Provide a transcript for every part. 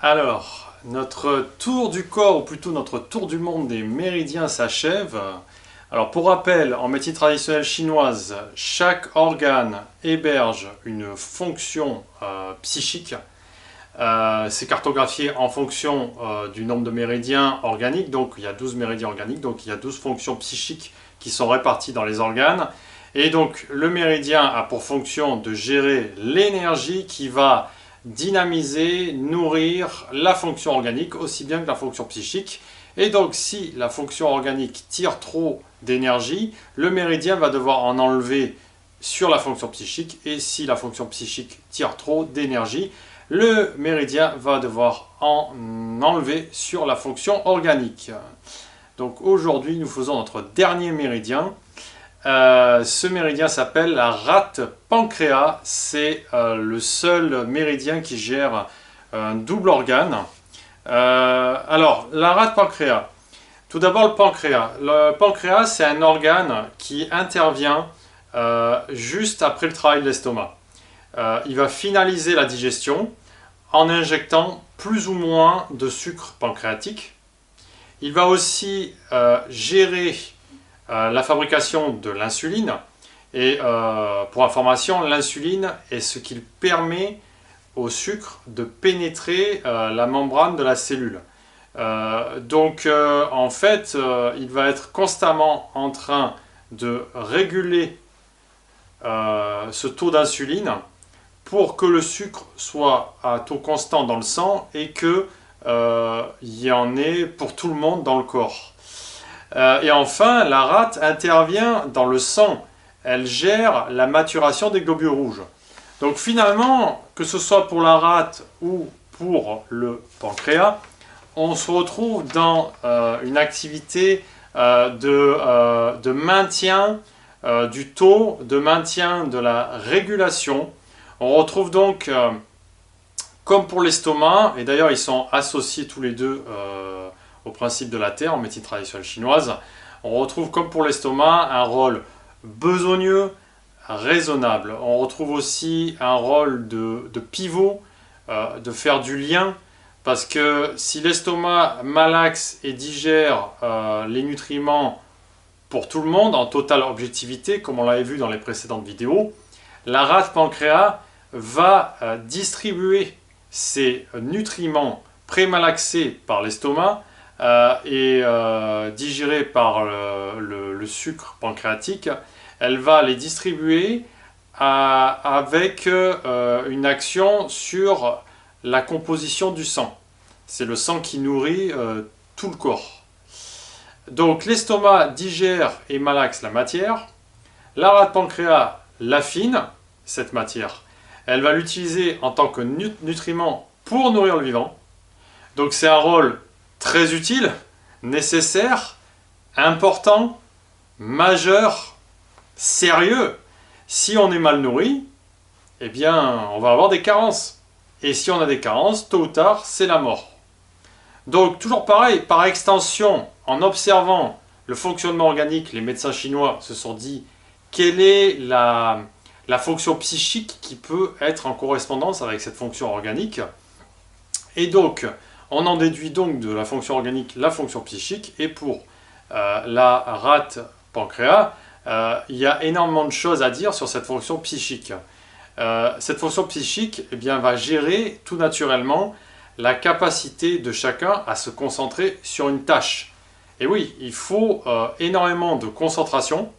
Alors, notre tour du corps, ou plutôt notre tour du monde des méridiens s'achève. Alors, pour rappel, en médecine traditionnelle chinoise, chaque organe héberge une fonction psychique. C'est cartographié en fonction du nombre de méridiens organiques. Donc, il y a 12 méridiens organiques, donc il y a 12 fonctions psychiques qui sont réparties dans les organes. Et donc, le méridien a pour fonction de gérer l'énergie qui va dynamiser, nourrir la fonction organique aussi bien que la fonction psychique. Et donc si la fonction organique tire trop d'énergie, le méridien va devoir en enlever sur la fonction psychique, et si la fonction psychique tire trop d'énergie, le méridien va devoir en enlever sur la fonction organique. Donc aujourd'hui nous faisons notre dernier méridien. Ce méridien s'appelle la rate pancréas. C'est le seul méridien qui gère un double organe. Alors, la rate pancréas. Tout d'abord, le pancréas. Le pancréas, c'est un organe qui intervient juste après le travail de l'estomac. Il va finaliser la digestion en injectant plus ou moins de sucre pancréatique. Il va aussi gérer la fabrication de l'insuline. Et pour information, l'insuline est ce qui permet au sucre de pénétrer la membrane de la cellule. En fait, il va être constamment en train de réguler ce taux d'insuline pour que le sucre soit à taux constant dans le sang et qu'il y en ait pour tout le monde dans le corps. Et enfin, la rate intervient dans le sang. Elle gère la maturation des globules rouges. Donc finalement, que ce soit pour la rate ou pour le pancréas, on se retrouve dans une activité de maintien du taux, de maintien de la régulation. On retrouve donc, comme pour l'estomac, et d'ailleurs ils sont associés tous les deux au principe de la terre en médecine traditionnelle chinoise, on retrouve comme pour l'estomac un rôle besogneux, raisonnable. On retrouve aussi un rôle de pivot, de faire du lien, parce que si l'estomac malaxe et digère les nutriments pour tout le monde en totale objectivité, comme on l'avait vu dans les précédentes vidéos, la rate pancréas va distribuer ces nutriments pré-malaxés par l'estomac et digérés par le sucre pancréatique. Elle va les distribuer avec une action sur la composition du sang. C'est le sang qui nourrit tout le corps. Donc l'estomac digère et malaxe la matière. La rate pancréas l'affine, cette matière. Elle va l'utiliser en tant que nutriment pour nourrir le vivant. Donc c'est un rôle très utile, nécessaire, important, majeur, sérieux. Si on est mal nourri, eh bien on va avoir des carences. Et si on a des carences, tôt ou tard, c'est la mort. Donc toujours pareil, par extension, en observant le fonctionnement organique, les médecins chinois se sont dit quelle est la fonction psychique qui peut être en correspondance avec cette fonction organique. Et donc, on en déduit donc de la fonction organique la fonction psychique. Et pour la rate pancréas, il y a énormément de choses à dire sur cette fonction psychique. Cette fonction psychique eh bien, va gérer tout naturellement la capacité de chacun à se concentrer sur une tâche. Et oui, il faut énormément de concentration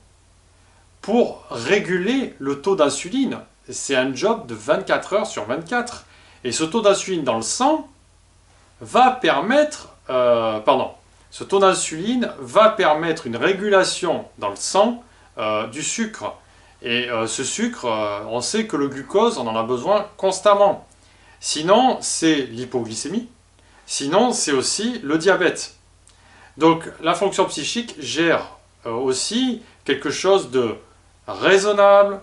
pour réguler le taux d'insuline. C'est un job de 24 heures sur 24. Et ce taux d'insuline dans le sang va permettre, ce taux d'insuline va permettre une régulation dans le sang du sucre. Et ce sucre, on sait que le glucose, on en a besoin constamment. Sinon, c'est l'hypoglycémie. Sinon, c'est aussi le diabète. Donc, la fonction psychique gère aussi quelque chose de raisonnable,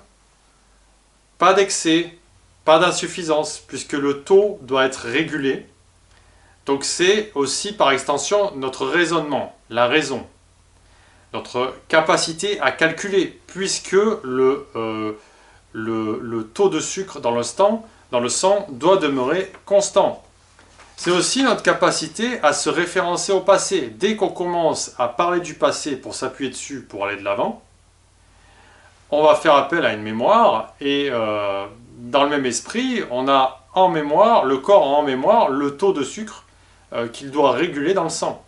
pas d'excès, pas d'insuffisance, puisque le taux doit être régulé. Donc, c'est aussi par extension notre raisonnement, la raison. Notre capacité à calculer, puisque le taux de sucre dans le sang doit demeurer constant. C'est aussi notre capacité à se référencer au passé. Dès qu'on commence à parler du passé pour s'appuyer dessus, pour aller de l'avant, on va faire appel à une mémoire et dans le même esprit, on a en mémoire, le corps a en mémoire le taux de sucre qu'il doit réguler dans le sang.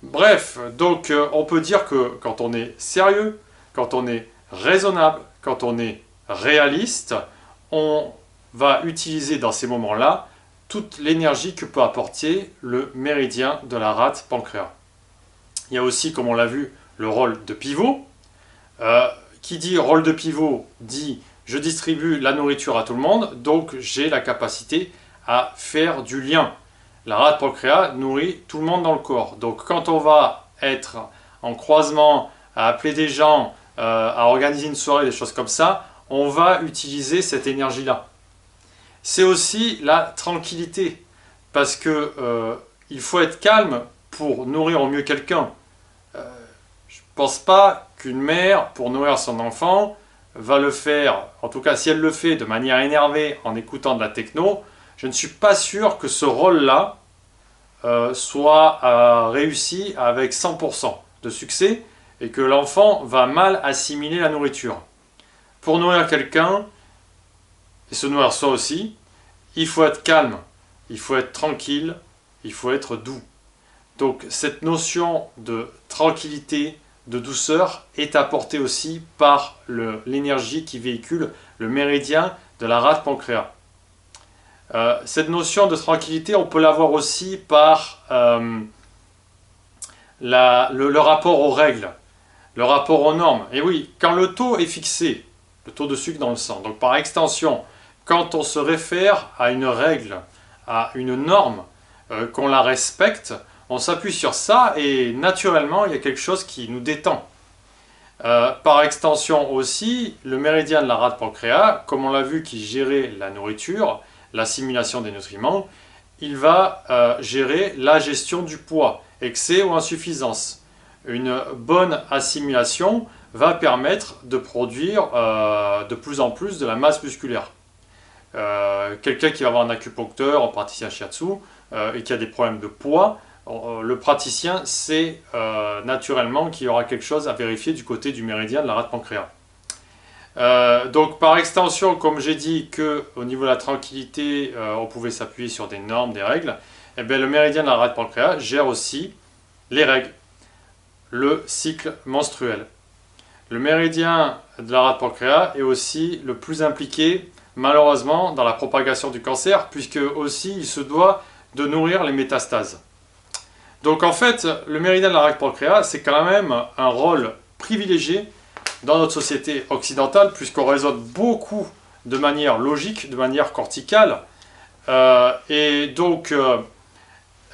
Bref, donc on peut dire que quand on est sérieux, quand on est raisonnable, quand on est réaliste, on va utiliser dans ces moments-là toute l'énergie que peut apporter le méridien de la rate pancréas. Il y a aussi, comme on l'a vu, le rôle de pivot. Qui dit rôle de pivot dit je distribue la nourriture à tout le monde, donc j'ai la capacité à faire du lien. La rate pancréas nourrit tout le monde dans le corps. Donc quand on va être en croisement, à appeler des gens, à organiser une soirée, des choses comme ça, on va utiliser cette énergie-là. C'est aussi la tranquillité, parce que il faut être calme pour nourrir au mieux quelqu'un. Je ne pense pas qu'une mère, pour nourrir son enfant, va le faire, en tout cas si elle le fait de manière énervée en écoutant de la techno, je ne suis pas sûr que ce rôle-là soit réussi avec 100% de succès et que l'enfant va mal assimiler la nourriture. Pour nourrir quelqu'un, et se nourrir soi aussi, il faut être calme, il faut être tranquille, il faut être doux. Donc cette notion de tranquillité, de douceur est apportée aussi par l'énergie qui véhicule le méridien de la rate pancréas. Cette notion de tranquillité, on peut l'avoir aussi par le rapport aux règles, le rapport aux normes. Et oui, quand le taux est fixé, le taux de sucre dans le sang, donc par extension, quand on se réfère à une règle, à une norme, qu'on la respecte, on s'appuie sur ça et naturellement il y a quelque chose qui nous détend. Par extension aussi, le méridien de la rate pancréas, comme on l'a vu qui gérait la nourriture, l'assimilation des nutriments, il va gérer la gestion du poids, excès ou insuffisance. Une bonne assimilation va permettre de produire de plus en plus de la masse musculaire. Quelqu'un qui va avoir un acupuncteur, un praticien shiatsu, et qui a des problèmes de poids, le praticien sait naturellement qu'il y aura quelque chose à vérifier du côté du méridien de la rate pancréas. Donc par extension, comme j'ai dit qu'au niveau de la tranquillité, on pouvait s'appuyer sur des normes, des règles, et bien, le méridien de la rate pancréas gère aussi les règles, le cycle menstruel. Le méridien de la rate pancréas est aussi le plus impliqué malheureusement dans la propagation du cancer, puisque aussi il se doit de nourrir les métastases. Donc en fait, le méridien de la rate pancréas, c'est quand même un rôle privilégié dans notre société occidentale, puisqu'on raisonne beaucoup de manière logique, de manière corticale. Et donc,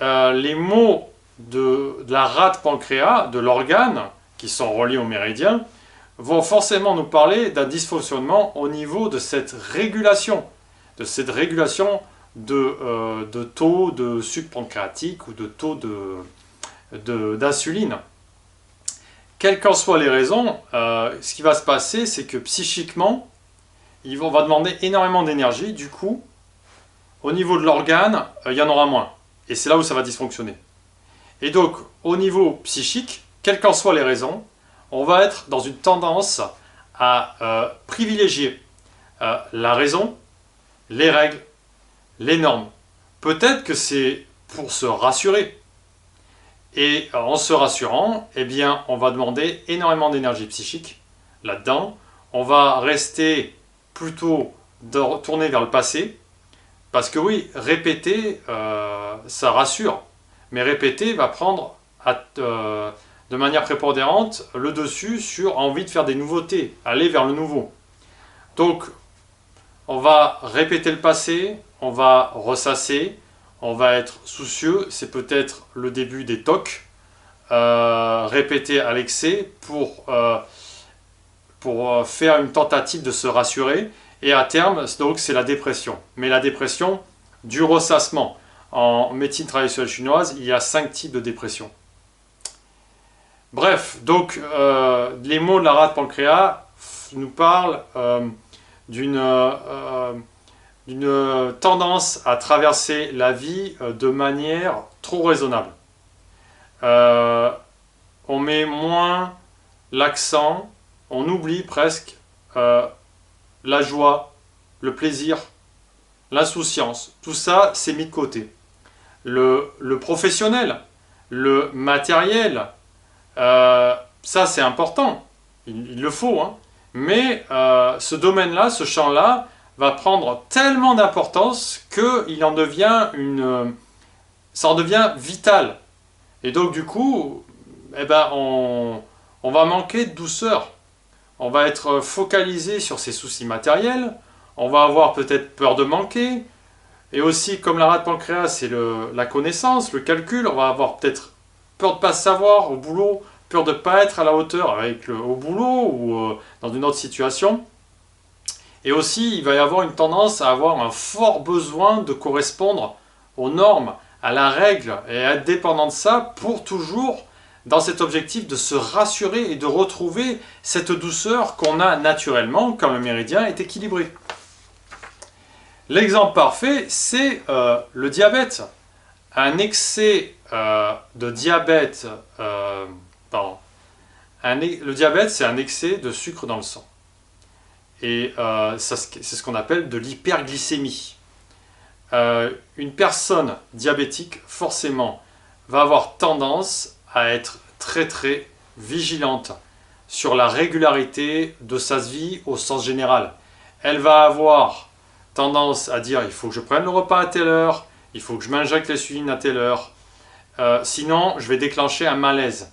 les mots de la rate pancréas, de l'organe, qui sont reliés au méridien, vont forcément nous parler d'un dysfonctionnement au niveau de cette régulation de taux de sucre pancréatique ou de taux d'insuline. Quelles qu'en soient les raisons, ce qui va se passer, c'est que psychiquement, on va demander énormément d'énergie, du coup, au niveau de l'organe, il y en aura moins. Et c'est là où ça va dysfonctionner. Et donc, au niveau psychique, quelles qu'en soient les raisons, on va être dans une tendance à privilégier la raison, les règles, les normes. Peut-être que c'est pour se rassurer. Et en se rassurant, eh bien, on va demander énormément d'énergie psychique là-dedans. On va rester plutôt tourné vers le passé. Parce que oui, répéter, ça rassure. Mais répéter va prendre de manière prépondérante le dessus sur envie de faire des nouveautés, aller vers le nouveau. Donc, on va répéter le passé, on va ressasser, on va être soucieux, c'est peut-être le début des TOC, répéter à l'excès pour faire une tentative de se rassurer, et à terme, donc, c'est la dépression. Mais la dépression du ressassement. En médecine traditionnelle chinoise, il y a 5 types de dépression. Bref, donc les mots de la rate pancréas nous parlent d'une d'une tendance à traverser la vie de manière trop raisonnable. On met moins l'accent, on oublie presque la joie, le plaisir, l'insouciance. Tout ça, c'est mis de côté. Le professionnel, le matériel, ça c'est important, il le faut, hein. Mais ce domaine-là, ce champ-là, va prendre tellement d'importance qu'il en devient ça en devient vital. Et donc du coup, eh ben, on va manquer de douceur. On va être focalisé sur ses soucis matériels, on va avoir peut-être peur de manquer, et aussi comme la rate pancréas c'est la connaissance, le calcul, on va avoir peut-être peur de ne pas savoir au boulot, peur de ne pas être à la hauteur au boulot ou dans une autre situation. Et aussi il va y avoir une tendance à avoir un fort besoin de correspondre aux normes, à la règle, et à être dépendant de ça pour toujours dans cet objectif de se rassurer et de retrouver cette douceur qu'on a naturellement quand le méridien est équilibré. L'exemple parfait, c'est le diabète. Un excès de diabète, le diabète, c'est un excès de sucre dans le sang. Et c'est ce qu'on appelle de l'hyperglycémie. Une personne diabétique, forcément, va avoir tendance à être très très vigilante sur la régularité de sa vie au sens général. Elle va avoir tendance à dire il faut que je prenne le repas à telle heure, il faut que je m'injecte l'insuline à telle heure, sinon je vais déclencher un malaise.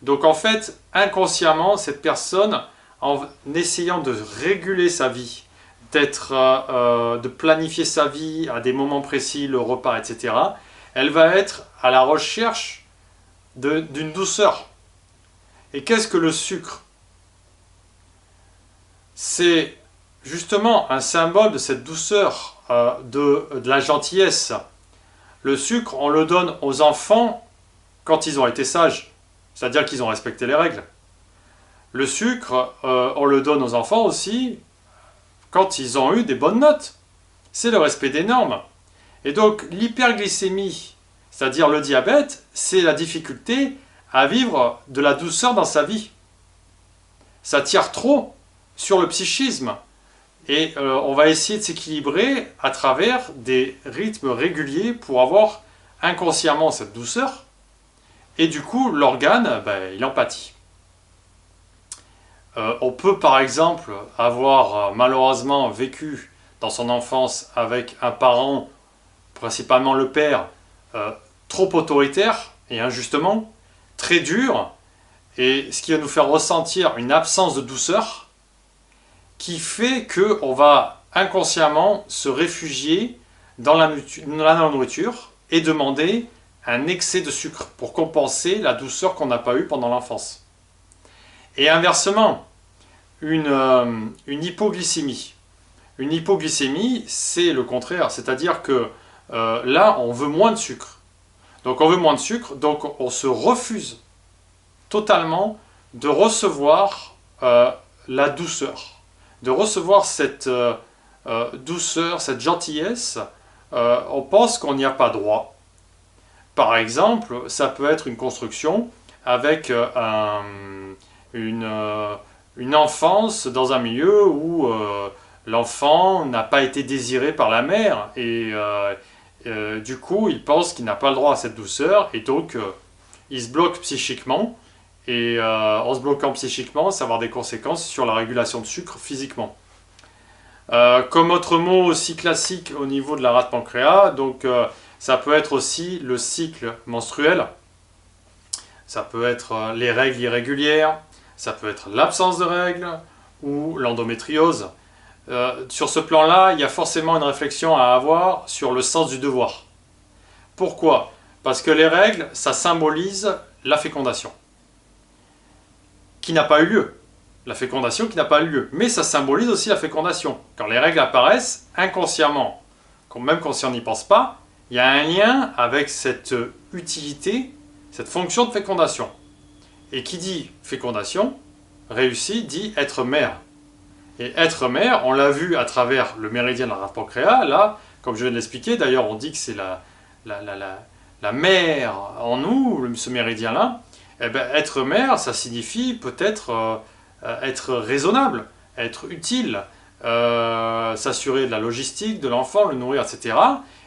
Donc en fait, inconsciemment, cette personne, en essayant de réguler sa vie, de planifier sa vie à des moments précis, le repas, etc., elle va être à la recherche d'une douceur. Et qu'est-ce que le sucre? C'est justement un symbole de cette douceur, de la gentillesse. Le sucre, on le donne aux enfants quand ils ont été sages, c'est-à-dire qu'ils ont respecté les règles. Le sucre, on le donne aux enfants aussi quand ils ont eu des bonnes notes. C'est le respect des normes. Et donc l'hyperglycémie, c'est-à-dire le diabète, c'est la difficulté à vivre de la douceur dans sa vie. Ça tire trop sur le psychisme. Et on va essayer de s'équilibrer à travers des rythmes réguliers pour avoir inconsciemment cette douceur. Et du coup, l'organe, il en pâtit. On peut par exemple avoir malheureusement vécu dans son enfance avec un parent, principalement le père, trop autoritaire et injustement, très dur, et ce qui va nous faire ressentir une absence de douceur qui fait qu'on va inconsciemment se réfugier dans la nourriture et demander un excès de sucre pour compenser la douceur qu'on n'a pas eue pendant l'enfance. Et inversement, une hypoglycémie. Une hypoglycémie, c'est le contraire, c'est-à-dire que là, on veut moins de sucre. Donc on veut moins de sucre, donc on se refuse totalement de recevoir la douceur, de recevoir cette douceur, cette gentillesse. On pense qu'on n'y a pas droit. Par exemple, ça peut être une construction avec une enfance dans un milieu où l'enfant n'a pas été désiré par la mère et du coup il pense qu'il n'a pas le droit à cette douceur et donc il se bloque psychiquement et en se bloquant psychiquement ça va avoir des conséquences sur la régulation de sucre physiquement. Comme autre mot aussi classique au niveau de la rate pancréas, donc ça peut être aussi le cycle menstruel, ça peut être les règles irrégulières, ça peut être l'absence de règles ou l'endométriose. Sur ce plan-là, il y a forcément une réflexion à avoir sur le sens du devoir. Pourquoi? Parce que les règles, ça symbolise la fécondation, qui n'a pas eu lieu. La fécondation qui n'a pas eu lieu. Mais ça symbolise aussi la fécondation. Quand les règles apparaissent, inconsciemment, même quand on n'y pense pas, il y a un lien avec cette utilité, cette fonction de fécondation. Et qui dit fécondation, réussi, dit être mère. Et être mère, on l'a vu à travers le méridien de la rate pancréas, là, comme je viens de l'expliquer, d'ailleurs on dit que c'est la mère en nous, ce méridien-là. Eh ben, être mère, ça signifie peut-être être raisonnable, être utile, s'assurer de la logistique de l'enfant, le nourrir, etc.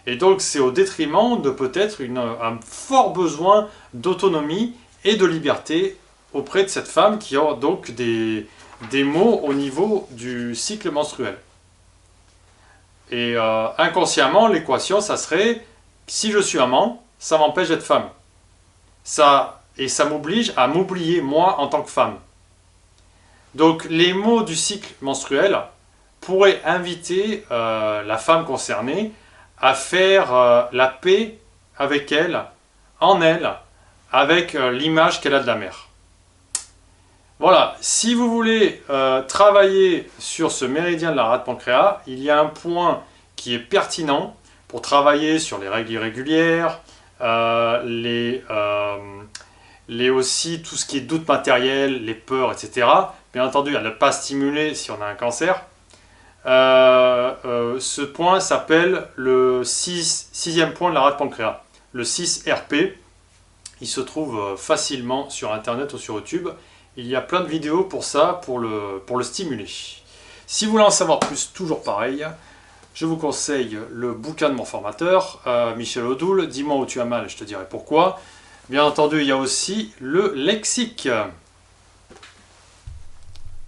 Et donc c'est au détriment de peut-être un fort besoin d'autonomie et de liberté auprès de cette femme qui a donc des maux au niveau du cycle menstruel. Et inconsciemment, l'équation, ça serait, si je suis amant, ça m'empêche d'être femme. Et ça m'oblige à m'oublier moi en tant que femme. Donc les maux du cycle menstruel pourraient inviter la femme concernée à faire la paix avec elle, en elle, avec l'image qu'elle a de la mère. Voilà, si vous voulez travailler sur ce méridien de la rate pancréas, il y a un point qui est pertinent pour travailler sur les règles irrégulières, aussi tout ce qui est doute matériel, les peurs, etc. Bien entendu, à ne pas stimuler si on a un cancer. Ce point s'appelle le sixième point de la rate pancréas, le 6RP. Il se trouve facilement sur internet ou sur YouTube. Il y a plein de vidéos pour ça, pour le stimuler. Si vous voulez en savoir plus, toujours pareil, je vous conseille le bouquin de mon formateur, Michel Odoul, Dis-moi où tu as mal, je te dirai pourquoi. Bien entendu, il y a aussi le lexique.